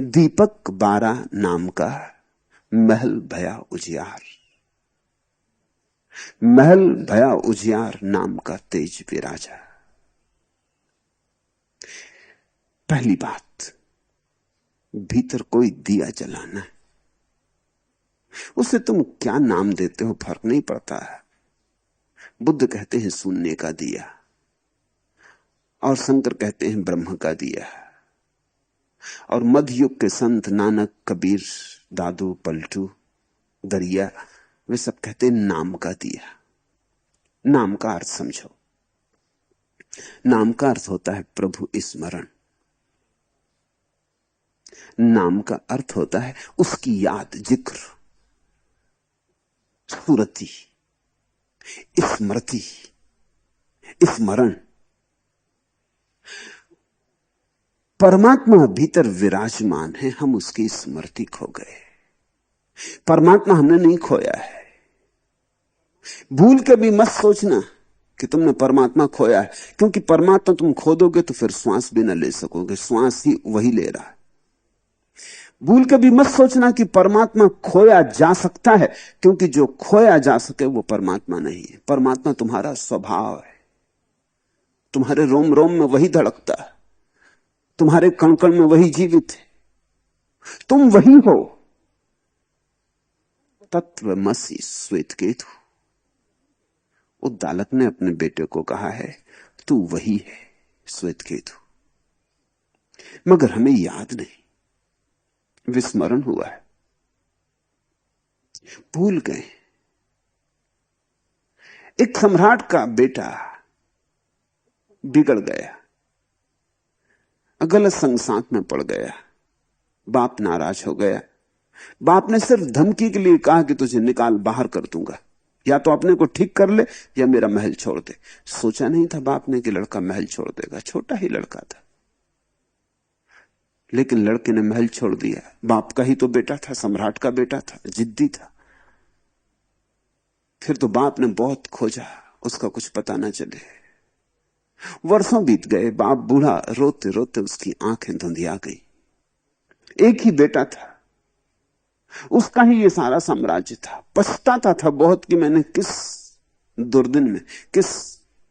दीपक 12 नाम का महल भया उजियार, महल भया उजियार नाम का तेज विराजा। पहली बात, भीतर कोई दिया जलाना है। उसे तुम क्या नाम देते हो फर्क नहीं पड़ता है। बुद्ध कहते हैं शून्य का दिया, और शंकर कहते हैं ब्रह्म का दिया, और मध्य युग के संत नानक, कबीर, दादू, पलटू, दरिया, वे सब कहते हैं नाम का दिया। नाम का अर्थ समझो। नाम का अर्थ होता है प्रभु स्मरण। नाम का अर्थ होता है उसकी याद, जिक्र, स्फुरति, स्मृति, स्मरण। परमात्मा भीतर विराजमान है, हम उसकी स्मृति खो गए। परमात्मा हमने नहीं खोया है। भूल के भी मत सोचना कि तुमने परमात्मा खोया है, क्योंकि परमात्मा तुम खो दोगे तो फिर श्वास भी ना ले सकोगे, श्वास ही वही ले रहा है। भूल के भी मत सोचना कि परमात्मा खोया जा सकता है, क्योंकि जो खोया जा सके वो परमात्मा नहीं है। परमात्मा तुम्हारा स्वभाव है, तुम्हारे रोम रोम में वही धड़कता है, तुम्हारे कण कण में वही जीवित है, तुम वही हो। तत्वमसि श्वेतकेतु। उद्दालक ने अपने बेटे को कहा है तू वही है श्वेतकेतु, मगर हमें याद नहीं, विस्मरण हुआ है, भूल गए। एक सम्राट का बेटा बिगड़ गया, गलत संगसांत में पड़ गया, बाप नाराज हो गया। बाप ने सिर्फ धमकी के लिए कहा कि तुझे निकाल बाहर कर दूंगा, या तो अपने को ठीक कर ले या मेरा महल छोड़ दे। सोचा नहीं था बाप ने कि लड़का महल छोड़ देगा, छोटा ही लड़का था, लेकिन लड़के ने महल छोड़ दिया। बाप का ही तो बेटा था, सम्राट का बेटा था, जिद्दी था। फिर तो बाप ने बहुत खोजा, उसका कुछ पता ना चले। वर्षों बीत गए, बाप बूढ़ा, रोते रोते उसकी आंखें धुंधिया गई। एक ही बेटा था, उसका ही ये सारा साम्राज्य था। पछताता था बहुत कि मैंने किस दुर्दिन में, किस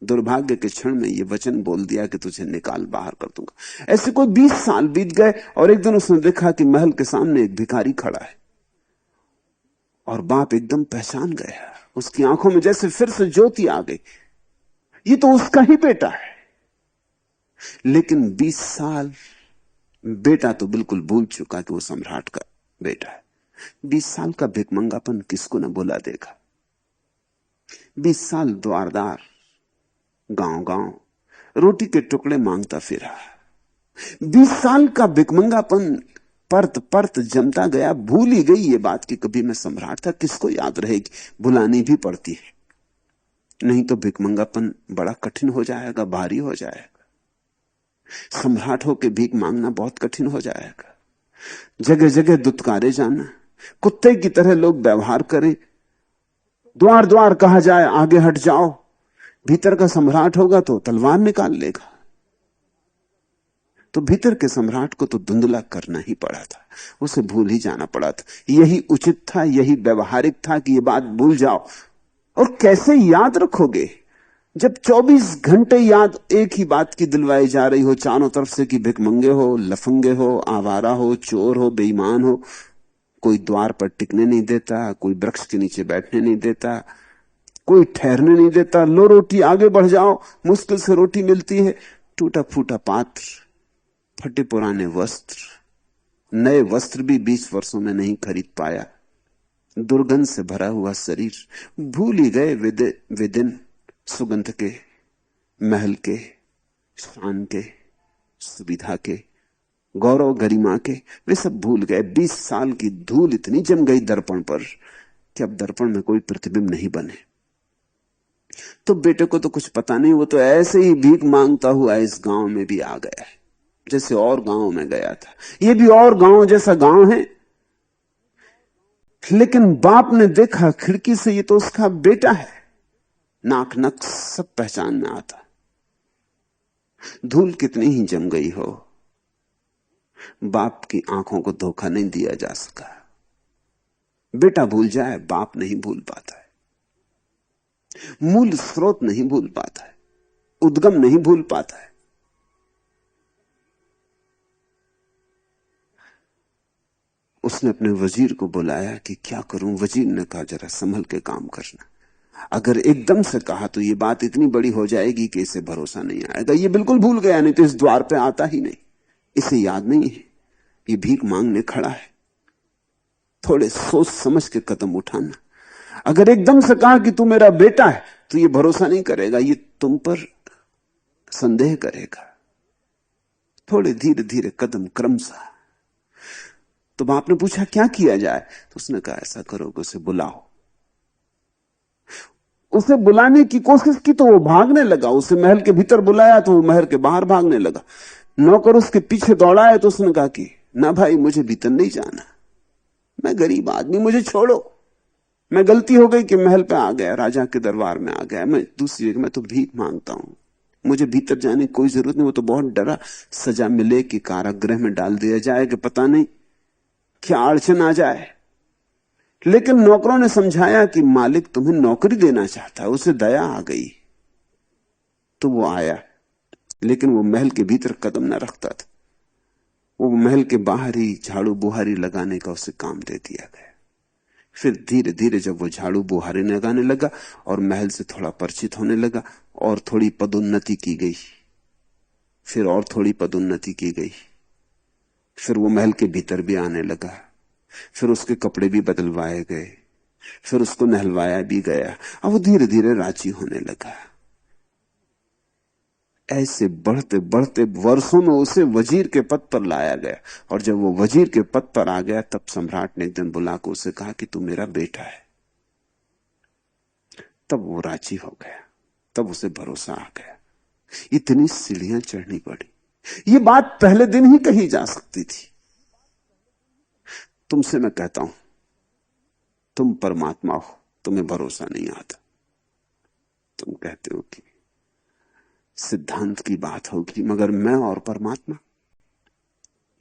दुर्भाग्य के क्षण में ये वचन बोल दिया कि तुझे निकाल बाहर कर दूंगा। ऐसे कोई 20 साल बीत गए और एक दिन उसने देखा कि महल के सामने एक भिखारी खड़ा है, और बाप एकदम पहचान गया। उसकी आंखों में जैसे फिर से ज्योति आ गई, ये तो उसका ही बेटा है। लेकिन 20 साल बेटा तो बिल्कुल भूल चुका कि वो सम्राट का बेटा है। 20 साल का भिकमंगापन किसको न बुला देगा। 20 साल द्वारदार, गांव गांव रोटी के टुकड़े मांगता फिरा। 20 साल का भिकमंगापन परत परत जमता गया। भूल ही गई ये बात कि कभी मैं सम्राट था। किसको याद रहेगी, बुलानी भी पड़ती है, नहीं तो भिकमंगापन बड़ा कठिन हो जाएगा, भारी हो जाएगा। सम्राट होके भीख मांगना बहुत कठिन हो जाएगा। जगह जगह दुत्कारे जाना, कुत्ते की तरह लोग व्यवहार करें, द्वार द्वार कहा जाए आगे हट जाओ। भीतर का सम्राट होगा तो तलवार निकाल लेगा। तो भीतर के सम्राट को तो धुंधला करना ही पड़ा था, उसे भूल ही जाना पड़ा था। यही उचित था, यही व्यवहारिक था कि यह बात भूल जाओ। और कैसे याद रखोगे जब 24 घंटे याद एक ही बात की दिलवाई जा रही हो चारों तरफ से कि भिकमंगे हो, लफंगे हो, आवारा हो, चोर हो, बेईमान हो। कोई द्वार पर टिकने नहीं देता, कोई वृक्ष के नीचे बैठने नहीं देता, कोई ठहरने नहीं देता। लो रोटी, आगे बढ़ जाओ, मुश्किल से रोटी मिलती है। टूटा फूटा पात्र, फटे पुराने वस्त्र, नए वस्त्र भी 20 वर्षों में नहीं खरीद पाया। दुर्गंध से भरा हुआ शरीर। भूल ही गए वे दिन सुगंध के, महल के, शान के, सुविधा के, गौरव गरिमा के। वे सब भूल गए। 20 साल की धूल इतनी जम गई दर्पण पर कि अब दर्पण में कोई प्रतिबिंब नहीं बने। तो बेटे को तो कुछ पता नहीं, वो तो ऐसे ही भीख मांगता हुआ इस गांव में भी आ गया है, जैसे और गांव में गया था। ये भी और गांव जैसा गांव है, लेकिन बाप ने देखा खिड़की से, ये तो उसका बेटा है। नाक नक्श सब पहचान में आता। धूल कितनी ही जम गई हो, बाप की आंखों को धोखा नहीं दिया जा सका। बेटा भूल जाए, बाप नहीं भूल पाता है। मूल स्रोत नहीं भूल पाता है, उद्गम नहीं भूल पाता है। उसने अपने वजीर को बुलाया कि क्या करूं। वजीर ने कहा जरा संभल के काम करना। अगर एकदम से कहा तो ये बात इतनी बड़ी हो जाएगी कि इसे भरोसा नहीं आएगा। ये बिल्कुल भूल गया, नहीं तो इस द्वार पे आता ही नहीं। इसे याद नहीं है ये भीख मांगने खड़ा है। थोड़े सोच समझ के कदम उठाना। अगर एकदम से कहा कि तू मेरा बेटा है तो ये भरोसा नहीं करेगा, ये तुम पर संदेह करेगा। थोड़े धीरे धीरे कदम क्रमशः। तो बाप ने पूछा क्या किया जाए, तो उसने कहा ऐसा करो कि उसे बुलाओ। उसे बुलाने की कोशिश की तो वो भागने लगा। उसे महल के भीतर बुलाया तो वो महल के बाहर भागने लगा। नौकर उसके पीछे दौड़ाए तो उसने कहा कि ना भाई, मुझे भीतर नहीं जाना, मैं गरीब आदमी, मुझे छोड़ो। मैं गलती हो गई कि महल पे आ गया, राजा के दरबार में आ गया। मैं दूसरी जगह मैं तो भीख मांगता हूं, मुझे भीतर जाने की कोई जरूरत नहीं। वो तो बहुत डरा, सजा मिले कि कारागृह में डाल दिया जाए कि पता नहीं क्या अड़चन आ जाए। लेकिन नौकरों ने समझाया कि मालिक तुम्हें नौकरी देना चाहता है, उसे दया आ गई तो वो आया। लेकिन वो महल के भीतर कदम न रखता था। वो महल के बाहर ही झाड़ू बुहारी लगाने का उसे काम दे दिया गया। फिर धीरे धीरे जब वो झाड़ू बुहारी लगाने लगा और महल से थोड़ा परिचित होने लगा, और थोड़ी पदोन्नति की गई, फिर और थोड़ी पदोन्नति की गई, फिर वो महल के भीतर भी आने लगा, फिर उसके कपड़े भी बदलवाए गए, फिर उसको नहलवाया भी गया। अब वो धीरे धीरे राजी होने लगा। ऐसे बढ़ते बढ़ते वर्षों में उसे वजीर के पद पर लाया गया। और जब वो वजीर के पद पर आ गया तब सम्राट ने एक दिन बुलाकर उसे कहा कि तू मेरा बेटा है। तब वो राजी हो गया, तब उसे भरोसा आ गया। इतनी सीढ़ियां चढ़नी पड़ी। ये बात पहले दिन ही कही जा सकती थी। तुमसे मैं कहता हूं, तुम परमात्मा हो, तुम्हें भरोसा नहीं आता। तुम कहते हो कि सिद्धांत की बात होगी, मगर मैं और परमात्मा।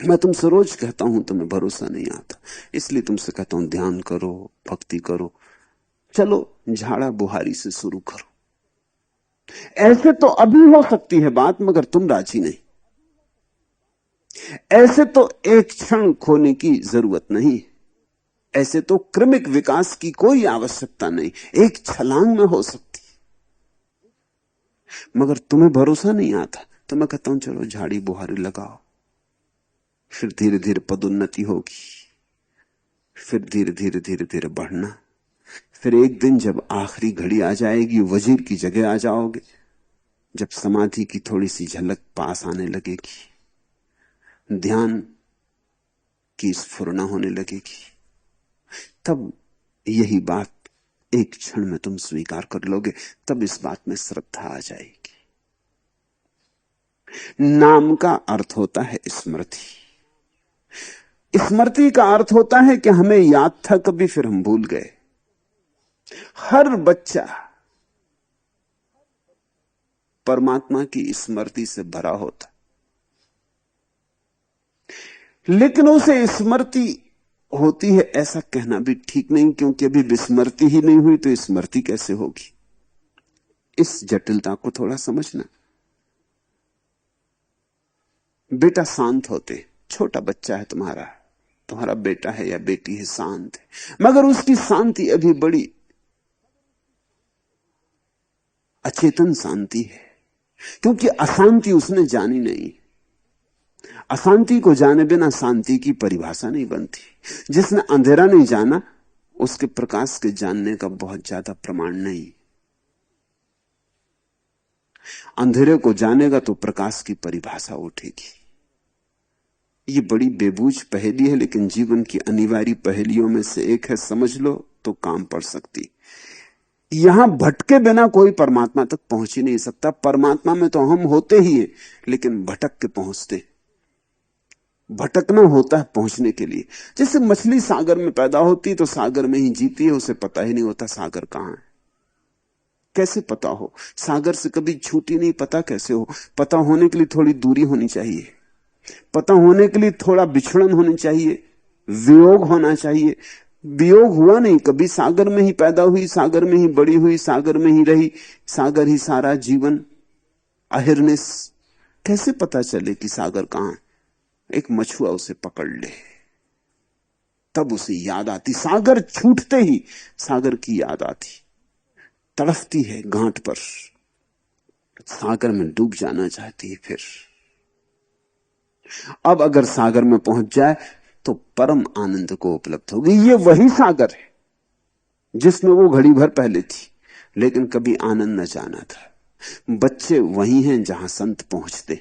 मैं तुमसे रोज कहता हूं तुम्हें भरोसा नहीं आता, इसलिए तुमसे कहता हूं ध्यान करो, भक्ति करो। चलो झाड़ा बुहारी से शुरू करो। ऐसे तो अभी हो सकती है बात, मगर तुम राजी नहीं। ऐसे तो एक क्षण खोने की जरूरत नहीं। ऐसे तो क्रमिक विकास की कोई आवश्यकता नहीं, एक छलांग में हो सकती। मगर तुम्हें भरोसा नहीं आता तो मैं कहता हूं चलो झाड़ी बुहारी लगाओ। फिर धीरे धीरे पदोन्नति होगी, फिर धीरे धीरे धीरे धीरे बढ़ना। फिर एक दिन जब आखिरी घड़ी आ जाएगी, वजीर की जगह आ जाओगे। जब समाधि की थोड़ी सी झलक पास आने लगेगी, ध्यान की स्फुरना होने लगेगी, तब यही बात एक क्षण में तुम स्वीकार कर लोगे। तब इस बात में श्रद्धा आ जाएगी। नाम का अर्थ होता है स्मृति। स्मृति का अर्थ होता है कि हमें याद था कभी, फिर हम भूल गए। हर बच्चा परमात्मा की स्मृति से भरा होता, लेकिन उसे स्मृति होती है ऐसा कहना भी ठीक नहीं, क्योंकि अभी विस्मृति ही नहीं हुई तो स्मृति कैसे होगी। इस जटिलता को थोड़ा समझना। बेटा शांत होते, छोटा बच्चा है तुम्हारा बेटा है या बेटी है, शांत है, मगर उसकी शांति अभी बड़ी अचेतन शांति है, क्योंकि अशांति उसने जानी नहीं। अशांति को जाने बिना शांति की परिभाषा नहीं बनती। जिसने अंधेरा नहीं जाना, उसके प्रकाश के जानने का बहुत ज्यादा प्रमाण नहीं। अंधेरे को जानेगा तो प्रकाश की परिभाषा उठेगी। ये बड़ी बेबूझ पहेली है, लेकिन जीवन की अनिवार्य पहेलियों में से एक है। समझ लो तो काम पड़ सकती। यहां भटके बिना कोई परमात्मा तक पहुंच ही नहीं सकता। परमात्मा में तो हम होते ही हैं, लेकिन भटक के पहुंचते। भटकना होता है पहुंचने के लिए। जैसे मछली सागर में पैदा होती तो सागर में ही जीती है, उसे पता ही नहीं होता सागर कहां है। कैसे पता हो? सागर से कभी छूटी नहीं, पता कैसे हो? पता होने के लिए थोड़ी दूरी होनी चाहिए। पता होने के लिए थोड़ा बिछड़न होनी चाहिए, वियोग होना चाहिए। वियोग हुआ नहीं, कभी सागर में ही पैदा हुई, सागर में ही बड़ी हुई, सागर में ही रही, सागर ही सारा जीवन। अहिर्निश कैसे पता चले कि सागर कहां है? एक मछुआ उसे पकड़ ले, तब उसे याद आती। सागर छूटते ही सागर की याद आती, तड़फती है घाट पर, सागर में डूब जाना चाहती है। फिर अब अगर सागर में पहुंच जाए तो परम आनंद को उपलब्ध होगी। ये वही सागर है जिसमें वो घड़ी भर पहले थी, लेकिन कभी आनंद न जाना था। बच्चे वही हैं जहां संत पहुंचते,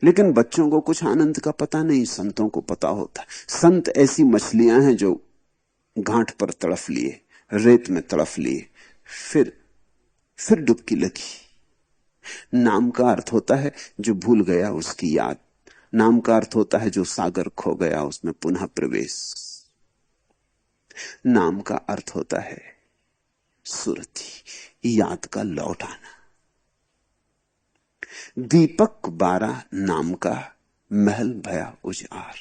लेकिन बच्चों को कुछ आनंद का पता नहीं, संतों को पता होता। संत ऐसी मछलियां हैं जो घाट पर तड़फ लिए, रेत में तड़फ लिए, फिर डुबकी लगी। नाम का अर्थ होता है जो भूल गया उसकी याद, नाम का अर्थ होता है जो सागर खो गया उसमें पुनः प्रवेश। नाम का अर्थ होता है सुरती, याद का लौट आना। दीपक बारा नाम का, महल भया उजियार।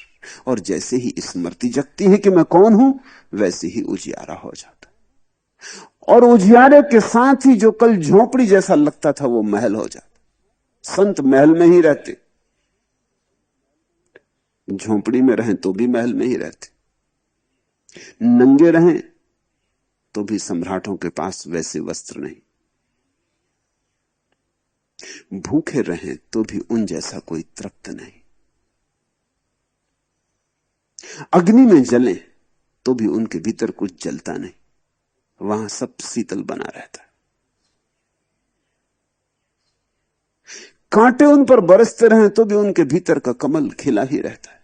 और जैसे ही स्मृति जगती है कि मैं कौन हूं, वैसे ही उजियारा हो जाता। और उजियारे के साथ ही जो कल झोपड़ी जैसा लगता था वो महल हो जाता। संत महल में ही रहते, झोपड़ी में रहें तो भी महल में ही रहते, नंगे रहें तो भी सम्राटों के पास वैसे वस्त्र नहीं, भूखे रहें तो भी उन जैसा कोई तृप्त नहीं, अग्नि में जलें तो भी उनके भीतर कुछ जलता नहीं, वहां सब शीतल बना रहता है। कांटे उन पर बरसते रहें तो भी उनके भीतर का कमल खिला ही रहता है।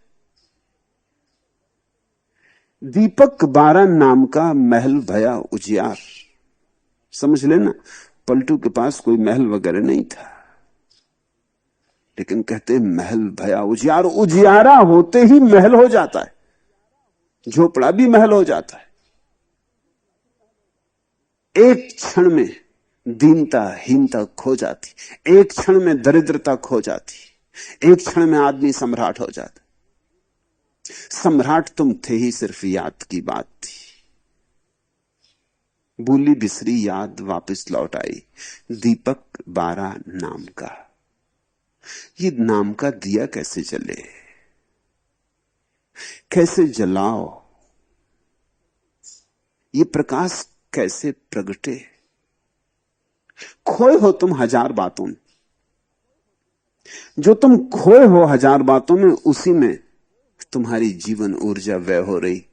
दीपक बारा नाम का, महल भया उजियार। समझ लेना, पलटू के पास कोई महल वगैरह नहीं था, लेकिन कहते महल भया उजियार। उजियारा होते ही महल हो जाता है, झोपड़ा भी महल हो जाता है। एक क्षण में दीनता हीनता खो जाती, एक क्षण में दरिद्रता खो जाती, एक क्षण में आदमी सम्राट हो जाता। सम्राट तुम थे ही, सिर्फ याद की बात थी। भूली बिसरी याद वापस लौट आई। दीपक बारा नाम का, ये नाम का दिया कैसे जले, कैसे जलाओ, ये प्रकाश कैसे प्रगटे। खोए हो तुम हजार बातों में, जो तुम खोए हो हजार बातों में, उसी में तुम्हारी जीवन ऊर्जा व्यय हो रही।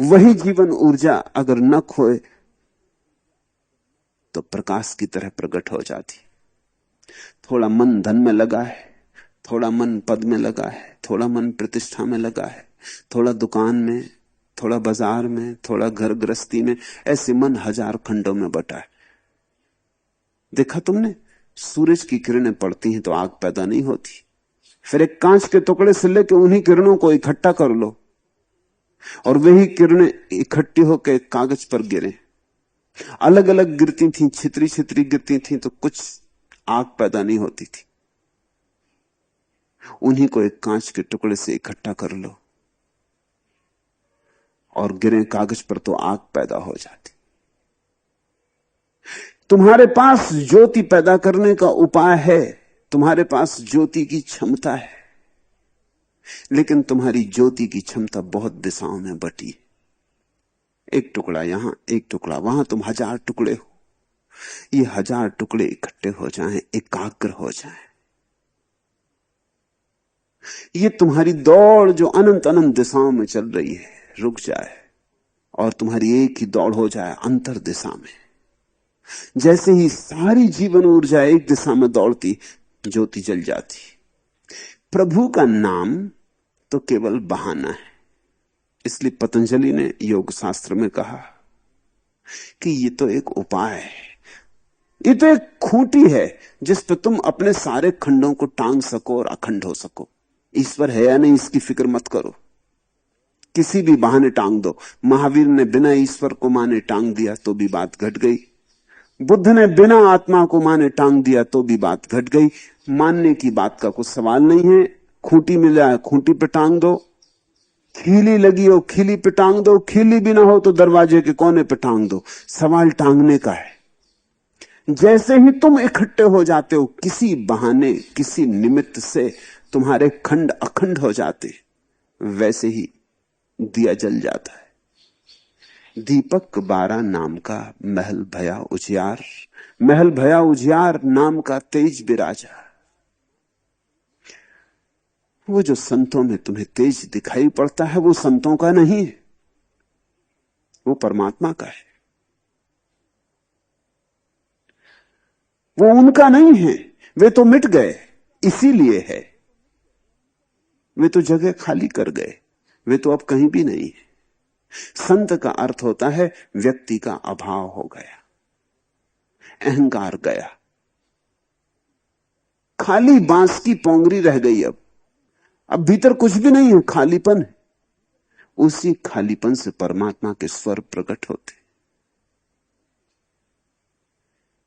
वही जीवन ऊर्जा अगर न खोए तो प्रकाश की तरह प्रकट हो जाती। थोड़ा मन धन में लगा है, थोड़ा मन पद में लगा है, थोड़ा मन प्रतिष्ठा में लगा है, थोड़ा दुकान में, थोड़ा बाजार में, थोड़ा घर गृहस्थी में, ऐसे मन हजार खंडों में बटा है। देखा तुमने, सूरज की किरणें पड़ती हैं तो आग पैदा नहीं होती, फिर एक कांच के टुकड़े से लेकर उन्हीं किरणों को इकट्ठा कर लो और वही किरणें इकट्ठी होकर कागज पर गिरे। अलग अलग गिरती थी, छितरी छितरी गिरती थी तो कुछ आग पैदा नहीं होती थी। उन्हीं को एक कांच के टुकड़े से इकट्ठा कर लो और गिरे कागज पर तो आग पैदा हो जाती। तुम्हारे पास ज्योति पैदा करने का उपाय है, तुम्हारे पास ज्योति की क्षमता है, लेकिन तुम्हारी ज्योति की क्षमता बहुत दिशाओं में बटी है। एक टुकड़ा यहां, एक टुकड़ा वहां, तुम हजार टुकड़े हो। ये हजार टुकड़े इकट्ठे हो जाएं, एकाग्र हो जाएं, ये तुम्हारी दौड़ जो अनंत अनंत दिशाओं में चल रही है रुक जाए और तुम्हारी एक ही दौड़ हो जाए अंतर दिशा में। जैसे ही सारी जीवन ऊर्जा एक दिशा में दौड़ती, ज्योति जल जाती। प्रभु का नाम तो केवल बहाना है, इसलिए पतंजलि ने योग शास्त्र में कहा कि ये तो एक उपाय है, ये तो एक खूंटी है जिस पर तुम अपने सारे खंडों को टांग सको और अखंड हो सको। ईश्वर है या नहीं इसकी फिक्र मत करो, किसी भी बहाने टांग दो। महावीर ने बिना ईश्वर को माने टांग दिया तो भी बात घट गई। बुद्ध ने बिना आत्मा को माने टांग दिया तो भी बात घट गई। मानने की बात का कुछ सवाल नहीं है। खूंटी मिला है, खूंटी पे टांग दो। खीली लगी हो, खीली पे टांग दो। खीली भी ना हो तो दरवाजे के कोने पे टांग दो। सवाल टांगने का है। जैसे ही तुम इकट्ठे हो जाते हो, किसी बहाने, किसी निमित्त से तुम्हारे खंड अखंड हो जाते, वैसे ही दिया जल जाता है। दीपक 12 नाम का महल भया उजियार, महल भया उजियार नाम का तेज बिराजा। वो जो संतों में तुम्हें तेज दिखाई पड़ता है वो संतों का नहीं है, वो परमात्मा का है। वो उनका नहीं है, वे तो मिट गए, इसीलिए है। वे तो जगह खाली कर गए, वे तो अब कहीं भी नहीं है। संत का अर्थ होता है व्यक्ति का अभाव हो गया, अहंकार गया, खाली बांस की पोंगरी रह गई। अब भीतर कुछ भी नहीं है, खालीपन है। उसी खालीपन से परमात्मा के स्वर प्रकट होते।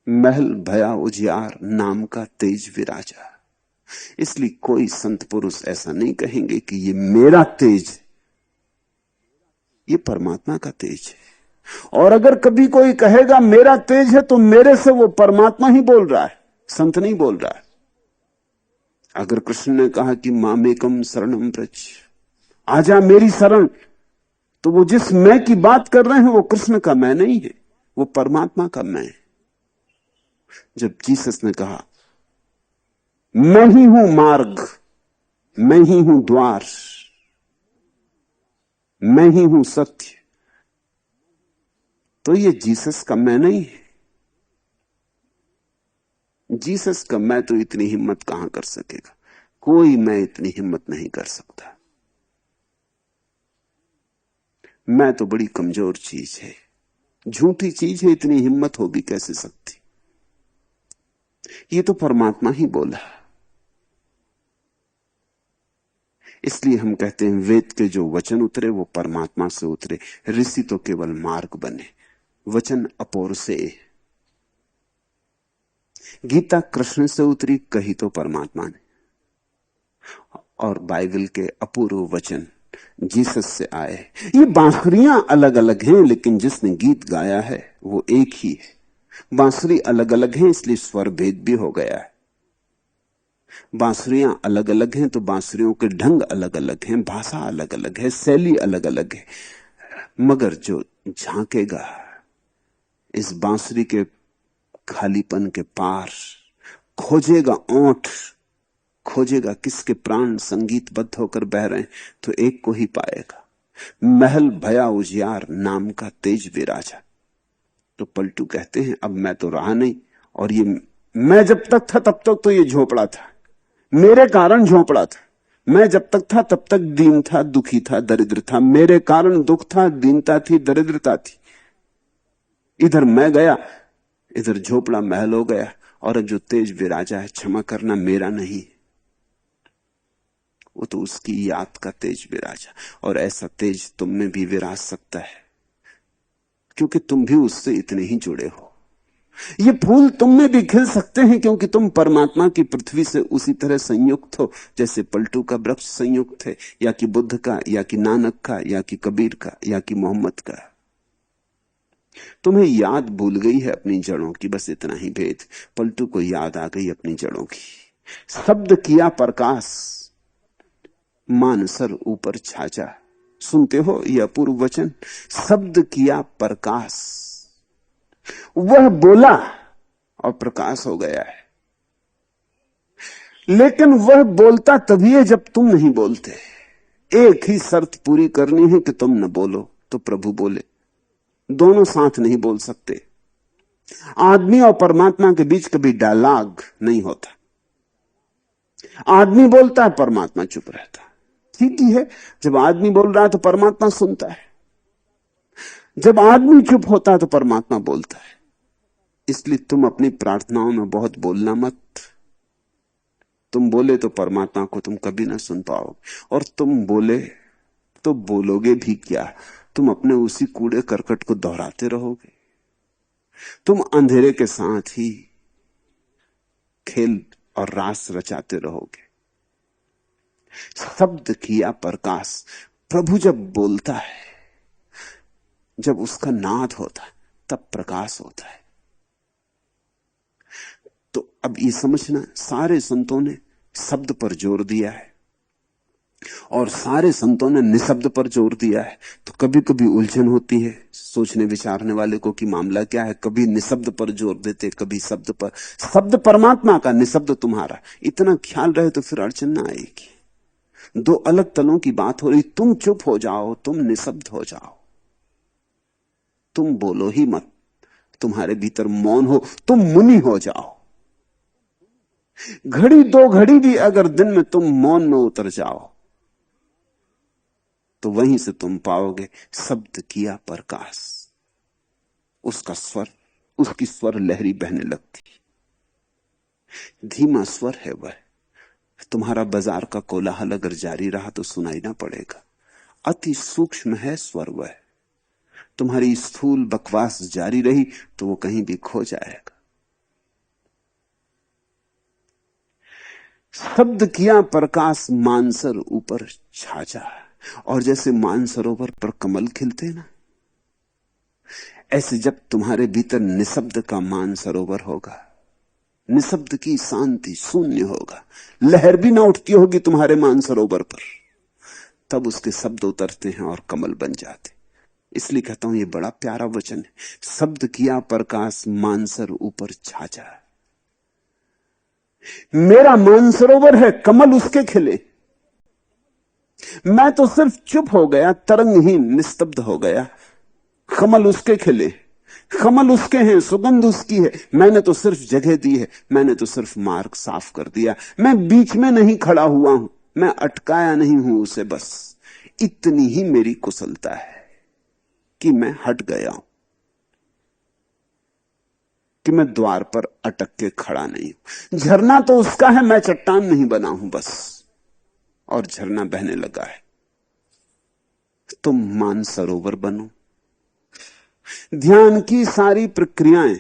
महल भया उजियार नाम का तेज विराजा। इसलिए कोई संत पुरुष ऐसा नहीं कहेंगे कि ये मेरा तेज है, ये परमात्मा का तेज है। और अगर कभी कोई कहेगा मेरा तेज है, तो मेरे से वो परमात्मा ही बोल रहा है, संत नहीं बोल रहा है। अगर कृष्ण ने कहा कि मामेकम शरणम व्रज, आजा मेरी शरण, तो वो जिस मैं की बात कर रहे हैं वो कृष्ण का मैं नहीं है, वो परमात्मा का मैं है। जब जीसस ने कहा मैं ही हूं मार्ग, मैं ही हूं द्वार, मैं ही हूं सत्य, तो ये जीसस का मैं नहीं है। जीसस का मैं तो इतनी हिम्मत कहां कर सकेगा, कोई मैं इतनी हिम्मत नहीं कर सकता। मैं तो बड़ी कमजोर चीज है, झूठी चीज है, इतनी हिम्मत हो भी कैसे सकती। ये तो परमात्मा ही बोला। इसलिए हम कहते हैं वेद के जो वचन उतरे वो परमात्मा से उतरे, ऋषि तो केवल मार्ग बने, वचन अपोर से। गीता कृष्ण से उतरी, कही तो परमात्मा ने, और बाइबल के अपूर्व वचन जीसस से आए। ये बांसुरियां अलग अलग हैं, लेकिन जिसने गीत गाया है वो एक ही है। बांसुरी अलग अलग हैं, इसलिए स्वर भेद भी हो गया है। बांसुरियां अलग अलग हैं तो बांसुरियों के ढंग अलग अलग हैं, भाषा अलग अलग है, शैली अलग अलग है। मगर जो झांकेगा इस बांसुरी के खालीपन के पार, खोजेगा ओंठ, खोजेगा किसके प्राण संगीतबद्ध होकर बह रहे हैं, तो एक को ही पाएगा। महल भया उजियार नाम का तेज विराजा। तो पलटू कहते हैं अब मैं तो रहा नहीं, और ये मैं जब तक था तब तक तो ये झोपड़ा था, मेरे कारण झोपड़ा था। मैं जब तक था तब तक दीन था, दुखी था, दरिद्र था, मेरे कारण दुख था, दीनता थी, दरिद्रता थी। इधर मैं गया, इधर झोपड़ा महल हो गया, और अब जो तेज विराजा है, क्षमा करना मेरा नहीं, वो तो उसकी याद का तेज विराजा। और ऐसा तेज तुम में भी विराज सकता है, क्योंकि तुम भी उससे इतने ही जुड़े हो। ये फूल तुम में भी खिल सकते हैं, क्योंकि तुम परमात्मा की पृथ्वी से उसी तरह संयुक्त हो जैसे पलटू का वृक्ष संयुक्त है, या कि बुद्ध का, या कि नानक का, या कि कबीर का, या कि मोहम्मद का। तुम्हें याद भूल गई है अपनी जड़ों की, बस इतना ही भेद। पलटू को याद आ गई अपनी जड़ों की। शब्द किया प्रकाश, मानसर ऊपर छाजा। सुनते हो यह अपूर्व वचन, शब्द किया प्रकाश। वह बोला और प्रकाश हो गया है। लेकिन वह बोलता तभी है जब तुम नहीं बोलते। एक ही शर्त पूरी करनी है कि तुम न बोलो तो प्रभु बोले, दोनों साथ नहीं बोल सकते। आदमी और परमात्मा के बीच कभी डायलॉग नहीं होता। आदमी बोलता है, परमात्मा चुप रहता। ठीक ही है, जब आदमी बोल रहा है तो परमात्मा सुनता है, जब आदमी चुप होता है तो परमात्मा बोलता है। इसलिए तुम अपनी प्रार्थनाओं में बहुत बोलना मत। तुम बोले तो परमात्मा को तुम कभी ना सुन पाओगे, और तुम बोले तो बोलोगे भी क्या, तुम अपने उसी कूड़े करकट को दोहराते रहोगे। तुम अंधेरे के साथ ही खेल और रास रचाते रहोगे। शब्द किया प्रकाश। प्रभु जब बोलता है, जब उसका नाद होता है, तब प्रकाश होता है। तो अब ये समझना, सारे संतों ने शब्द पर जोर दिया है और सारे संतों ने निशब्द पर जोर दिया है। तो कभी कभी उलझन होती है सोचने विचारने वाले को कि मामला क्या है। कभी निशब्द पर जोर देते, कभी शब्द पर। शब्द परमात्मा का, निशब्द तुम्हारा। इतना ख्याल रहे तो फिर अड़चन ना आएगी। दो अलग तलों की बात हो रही। तुम चुप हो जाओ, तुम निशब्द हो जाओ, तुम बोलो ही मत, तुम्हारे भीतर मौन हो, तुम मुनि हो जाओ। घड़ी दो घड़ी भी अगर दिन में तुम मौन में उतर जाओ तो वहीं से तुम पाओगे शब्द किया प्रकाश। उसका स्वर, उसकी स्वर लहरी बहने लगती। धीमा स्वर है वह। तुम्हारा बाजार का कोलाहल अगर जारी रहा तो सुनाई ना पड़ेगा। अति सूक्ष्म है स्वर वह। तुम्हारी स्थूल बकवास जारी रही तो वो कहीं भी खो जाएगा। शब्द किया प्रकाश मानसर ऊपर छाजा। और जैसे मानसरोवर पर कमल खिलते ना, ऐसे जब तुम्हारे भीतर निशब्द का मानसरोवर होगा, निशब्द की शांति, शून्य होगा, लहर भी ना उठती होगी तुम्हारे मानसरोवर पर, तब उसके शब्द उतरते हैं और कमल बन जाते। इसलिए कहता हूं ये बड़ा प्यारा वचन है। शब्द किया प्रकाश मानसर ऊपर छाजा। मेरा मानसरोवर है, कमल उसके खिले। मैं तो सिर्फ चुप हो गया, तरंगहीन, निस्तब्ध हो गया। कमल उसके खिले, कमल उसके हैं, सुगंध उसकी है। मैंने तो सिर्फ जगह दी है, मैंने तो सिर्फ मार्ग साफ कर दिया। मैं बीच में नहीं खड़ा हुआ हूं, मैं अटकाया नहीं हूं उसे। बस इतनी ही मेरी कुशलता है कि मैं हट गया हूं, कि मैं द्वार पर अटक के खड़ा नहीं हूं। झरना तो उसका है, मैं चट्टान नहीं बना हूं बस। और झरना बहने लगा है। तुम मानसरोवर बनो। ध्यान की सारी प्रक्रियाएं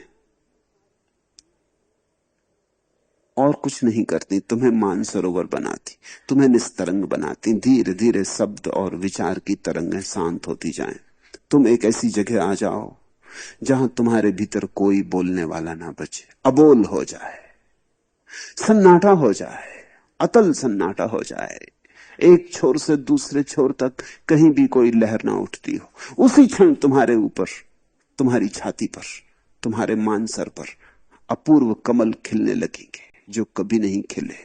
और कुछ नहीं करती, तुम्हें मानसरोवर बनाती, तुम्हें निस्तरंग बनाती। धीरे धीरे शब्द और विचार की तरंगें शांत होती जाएं। तुम एक ऐसी जगह आ जाओ जहां तुम्हारे भीतर कोई बोलने वाला ना बचे, अबोल हो जाए, सन्नाटा हो जाए, अतल सन्नाटा हो जाए। एक छोर से दूसरे छोर तक कहीं भी कोई लहर ना उठती हो। उसी क्षण तुम्हारे ऊपर, तुम्हारी छाती पर, तुम्हारे मानसर पर अपूर्व कमल खिलने लगेंगे जो कभी नहीं खिले।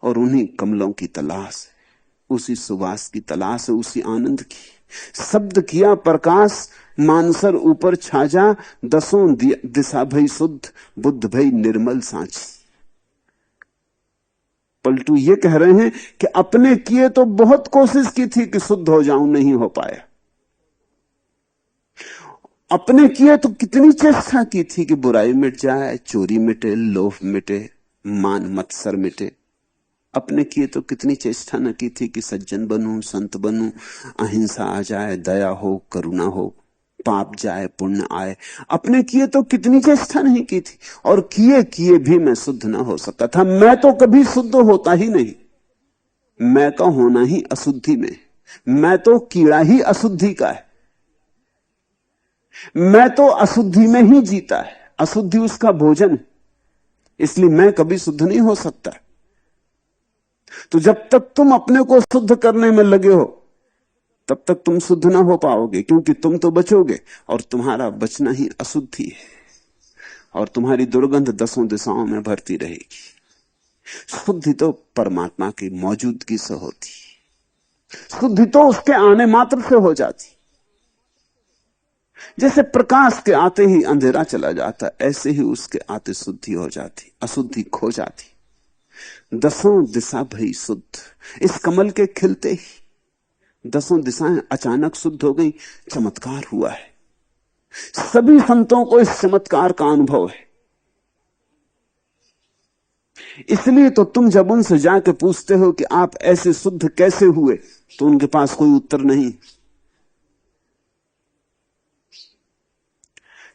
और उन्हीं कमलों की तलाश है, उसी सुवास की तलाश है, उसी आनंद की। शब्द किया प्रकाश मानसर ऊपर छाजा। दसों दिशा भई शुद्ध, बुद्ध भई निर्मल सांची। पलटू ये कह रहे हैं कि अपने किए तो बहुत कोशिश की थी कि शुद्ध हो जाऊं, नहीं हो पाया। अपने किए तो कितनी चेष्टा की थी कि बुराई मिट जाए, चोरी मिटे, लोभ मिटे, मान मत्सर मिटे। अपने किए तो कितनी चेष्टा न की थी कि सज्जन बनूं, संत बनूं, अहिंसा आ जाए, दया हो, करुणा हो, पाप जाए, पुण्य आए। अपने किए तो कितनी चेष्टा नहीं की थी। और किए किए भी मैं शुद्ध ना हो सकता था। मैं तो कभी शुद्ध होता ही नहीं। मैं का होना ही अशुद्धि में। मैं तो कीड़ा ही अशुद्धि का है। मैं तो अशुद्धि में ही जीता है, अशुद्धि उसका भोजन है। इसलिए मैं कभी शुद्ध नहीं हो सकता। तो जब तक तुम अपने को शुद्ध करने में लगे हो तब तक तुम शुद्ध ना हो पाओगे, क्योंकि तुम तो बचोगे और तुम्हारा बचना ही अशुद्धि है। और तुम्हारी दुर्गंध दसों दिशाओं में भरती रहेगी। शुद्धि तो परमात्मा की मौजूदगी से होती, शुद्धि तो उसके आने मात्र से हो जाती। जैसे प्रकाश के आते ही अंधेरा चला जाता, ऐसे ही उसके आते शुद्धि हो जाती, अशुद्धि खो जाती। दसों दिशा भई शुद्ध। इस कमल के खिलते ही दसों दिशाएं अचानक शुद्ध हो गई। चमत्कार हुआ है। सभी संतों को इस चमत्कार का अनुभव है। इसलिए तो तुम जब उनसे जाके पूछते हो कि आप ऐसे शुद्ध कैसे हुए, तो उनके पास कोई उत्तर नहीं।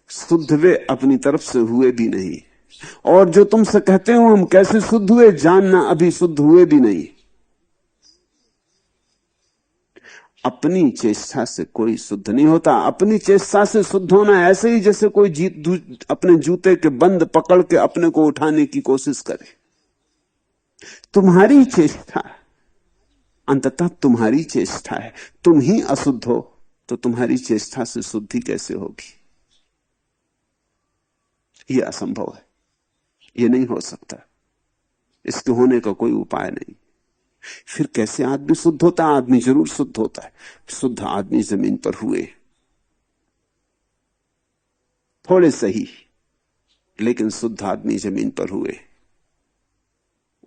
शुद्ध वे अपनी तरफ से हुए भी नहीं, और जो तुमसे कहते हो हम कैसे शुद्ध हुए, जानना अभी शुद्ध हुए भी नहीं। अपनी चेष्टा से कोई शुद्ध नहीं होता। अपनी चेष्टा से शुद्ध होना ऐसे ही जैसे कोई अपने जूते के बंद पकड़ के अपने को उठाने की कोशिश करे। तुम्हारी चेष्टा, अंततः तुम्हारी चेष्टा है। तुम ही अशुद्ध हो तो तुम्हारी चेष्टा से शुद्धि कैसे होगी? यह असंभव है, यह नहीं हो सकता, इसके होने का कोई उपाय नहीं। फिर कैसे आदमी शुद्ध होता है? आदमी जरूर शुद्ध होता है। शुद्ध आदमी जमीन पर हुए, थोड़े सही, लेकिन शुद्ध आदमी जमीन पर हुए।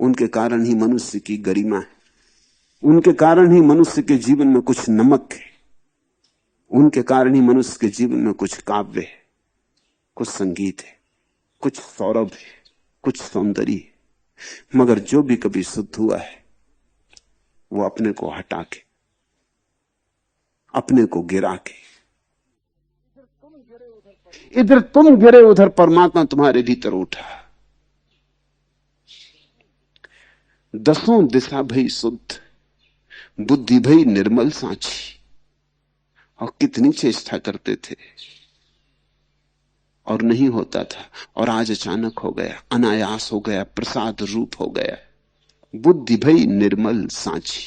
उनके कारण ही मनुष्य की गरिमा है, उनके कारण ही मनुष्य के जीवन में कुछ नमक है, उनके कारण ही मनुष्य के जीवन में कुछ काव्य है, कुछ संगीत है, कुछ सौरभ है, कुछ सौंदर्य है। मगर जो भी कभी शुद्ध हुआ है वो अपने को हटा के, अपने को गिरा के, इधर तुम गिरे उधर परमात्मा तुम्हारे भीतर उठा। दसों दिशा भई शुद्ध, बुद्धि भई निर्मल सांची। और कितनी चेष्टा करते थे और नहीं होता था, और आज अचानक हो गया, अनायास हो गया, प्रसाद रूप हो गया। बुद्धि भई निर्मल सांची।